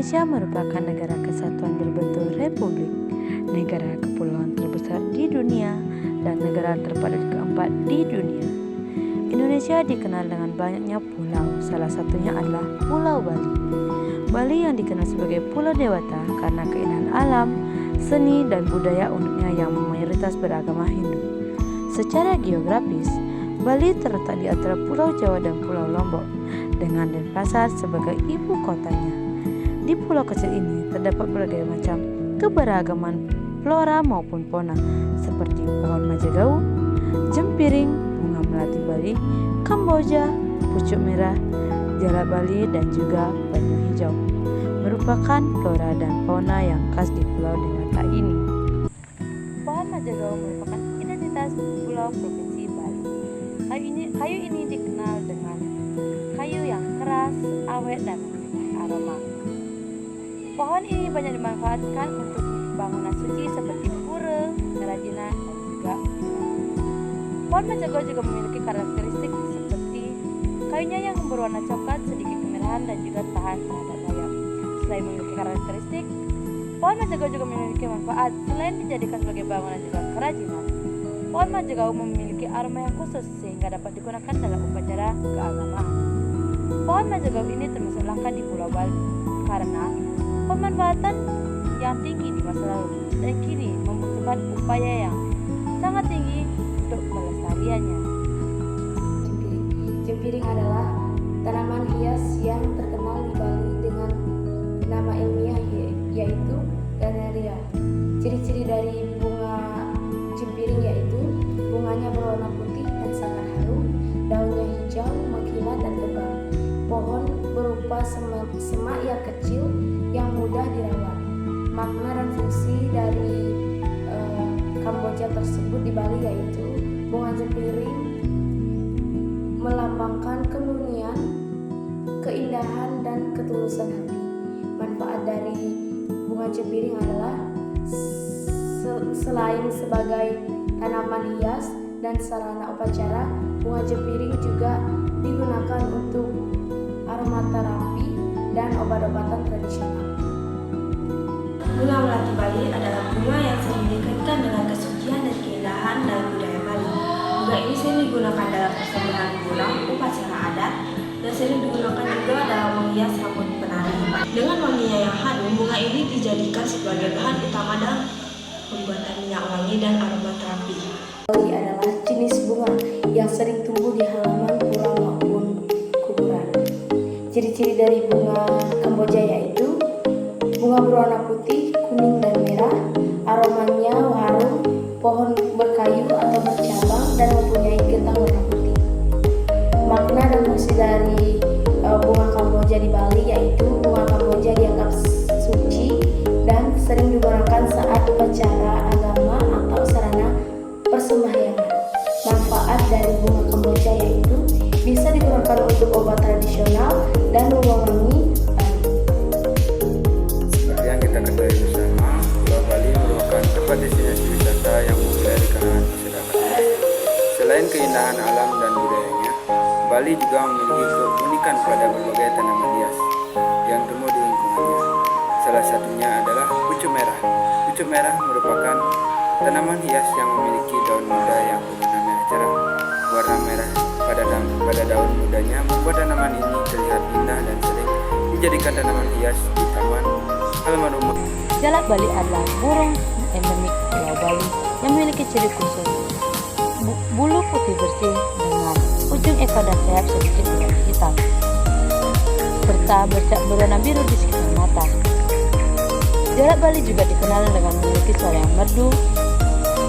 Indonesia merupakan negara kesatuan berbentuk republik, negara kepulauan terbesar di dunia, dan negara terpadat keempat di dunia. Indonesia dikenal dengan banyaknya pulau, salah satunya adalah Pulau Bali. Bali yang dikenal sebagai Pulau Dewata karena keindahan alam, seni, dan budaya uniknya yang mayoritas beragama Hindu. Secara geografis, Bali terletak di antara Pulau Jawa dan Pulau Lombok, dengan Denpasar sebagai ibu kotanya. Di pulau kecil ini terdapat berbagai macam keberagaman flora maupun fauna seperti pohon majagau, jempiring, bunga melati Bali, kamboja, pucuk merah, jalak Bali, dan juga banyu hijau merupakan flora dan fauna yang khas di Pulau Dewata ini. Pohon majagau merupakan identitas pulau provinsi Bali. Kayu ini dikenal dengan kayu yang keras, awet, dan memiliki aroma. Pohon ini banyak dimanfaatkan untuk bangunan suci seperti pura, kerajinan, dan juga pohon majagau juga memiliki karakteristik seperti kayunya yang berwarna coklat, sedikit kemerahan, dan juga tahan terhadap rayap. Selain memiliki karakteristik, pohon majagau juga memiliki manfaat. Selain dijadikan sebagai bangunan juga kerajinan, pohon majagau memiliki aroma yang khusus sehingga dapat digunakan dalam upacara keagamaan. Pohon majagau ini termasuk langka di Pulau Bali karena pemanfaatan yang tinggi di masa lalu dan kini membutuhkan upaya yang sangat tinggi untuk pelestariannya. Jempiring adalah tanaman hias yang terkenal di Bali dengan nama ilmiah yaitu Ganneria. Ciri-ciri dari bunga jempiring yaitu bunganya berwarna putih dan sangat harum, daunnya hijau, mengkilat dan tebal. Pohon berupa semak yang kecil yang mudah dirawat. Makna dan fungsi dari Kamboja tersebut di Bali yaitu bunga jempiring melambangkan kemurnian, keindahan, dan ketulusan hati. Manfaat dari bunga jempiring adalah selain sebagai tanaman hias dan sarana upacara, bunga jempiring juga digunakan untuk aromaterapi dan obat-obatan tradisional. Bunga melati Bali adalah bunga yang sering dikaitkan dengan kesucian dan keindahan dalam budaya Bali. Bunga ini sering digunakan dalam persembahan pulang, upacara adat, dan sering digunakan juga dalam menghias rambut penari. Dengan wanginya yang harum, bunga ini dijadikan sebagai bahan utama dalam pembuatan minyak wangi dan aromaterapi. Bali adalah jenis bunga yang sering tumbuh di halaman pura maupun kuburan. Ciri-ciri dari bunga Kamboja yaitu bunga berwarna putih, kuning, dan merah. Aromanya harum, pohon berkayu atau bercabang, dan mempunyai getah warna putih. Makna dan fungsi dari bunga Kamboja di Bali yaitu bunga Kamboja dianggap suci dan sering digunakan saat upacara agama atau sarana persembahyangan. Manfaat dari bunga Kamboja yaitu bisa digunakan untuk obat tradisional dan mewangi. Seperti yang kita ketahui bersama, Pulau Bali merupakan tempat destinasi wisata yang populer di kalangan masyarakat. Selain keindahan alam dan budayanya, Bali juga memiliki keunikan pada berbagai tanaman hias yang tumbuh di lingkungannya. Salah satunya adalah pucuk merah. Pucuk merah merupakan tanaman hias yang memiliki daun muda yang berwarna merah cerah. Warna merah pada daun mudanya membuat tanaman ini terlihat indah dan sering dijadikan tanaman hias di taman, halaman rumah. Jalak Bali adalah burung endemik Pulau Bali yang memiliki ciri khusus. Bulu putih bersih dengan ujung ekor dan sayap sedikit berwarna hitam, serta bercak berwarna biru di sekitar mata. Jalak Bali juga dikenal dengan memiliki suara yang merdu,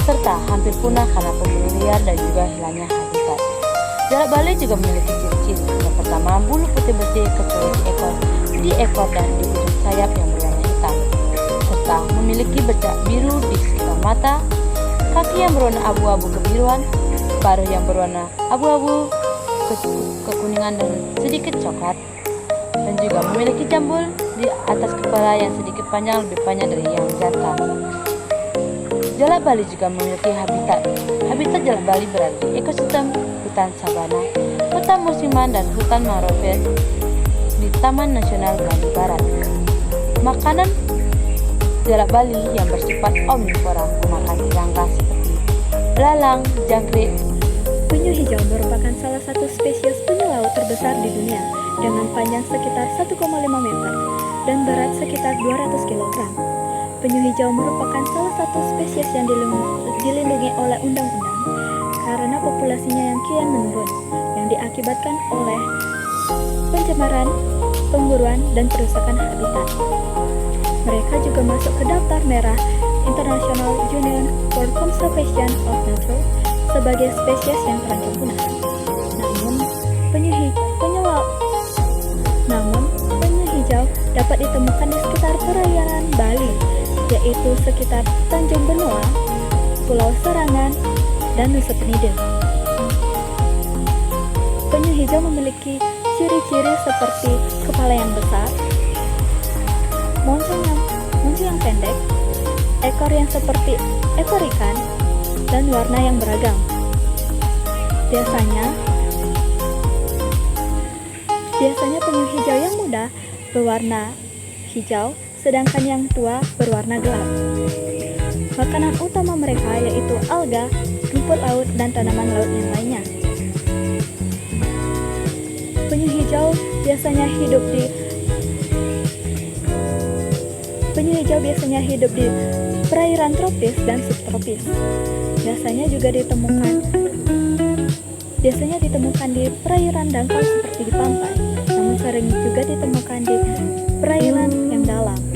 serta hampir punah karena pemburu liar dan juga hilangnya habitat. Jalak Bali juga memiliki ciri-ciri. Yang pertama, bulu putih bersih kecuali di ekor dan di ujung sayap yang berwarna hitam, serta memiliki bercak biru di sekitar mata, kaki yang berwarna abu-abu kebiruan, paruh yang berwarna abu-abu kekuningan dan sedikit coklat, dan juga memiliki jambul di atas kepala yang sedikit panjang, lebih panjang dari yang jantan. Jalak Bali juga memiliki habitat. Habitat jalak Bali berada di ekosistem hutan sabana, hutan musiman, dan hutan mangrove di Taman Nasional Bali Barat. Makanan jelak Bali yang bersifat omnivora memakan serangga seperti belalang, jangkrik. Penyu hijau merupakan salah satu spesies penyu laut terbesar di dunia dengan panjang sekitar 1,5 meter dan berat sekitar 200 kg. Penyu hijau merupakan salah satu spesies yang dilindungi oleh undang-undang karena populasinya yang kian menurun yang diakibatkan oleh pencemaran, pemburuan, dan perusakan habitat. Mereka juga masuk ke daftar merah International Union for Conservation of Nature sebagai spesies yang terancam punah. Namun, penyu hijau dapat ditemukan di sekitar perairan Bali, yaitu sekitar Tanjung Benoa, Pulau Serangan, dan Nusa Penida. Penyu hijau memiliki ciri-ciri seperti kepala yang besar, moncong yang pendek, ekor yang seperti ekor ikan, dan warna yang beragam. Biasanya penyu hijau yang muda berwarna hijau, sedangkan yang tua berwarna gelap. Makanan utama mereka yaitu alga, rumput laut, dan tanaman laut yang lainnya. Penyu hijau biasanya hidup di perairan tropis dan subtropis. Biasanya ditemukan di perairan dangkal seperti di pantai, namun sering juga ditemukan di perairan yang dalam.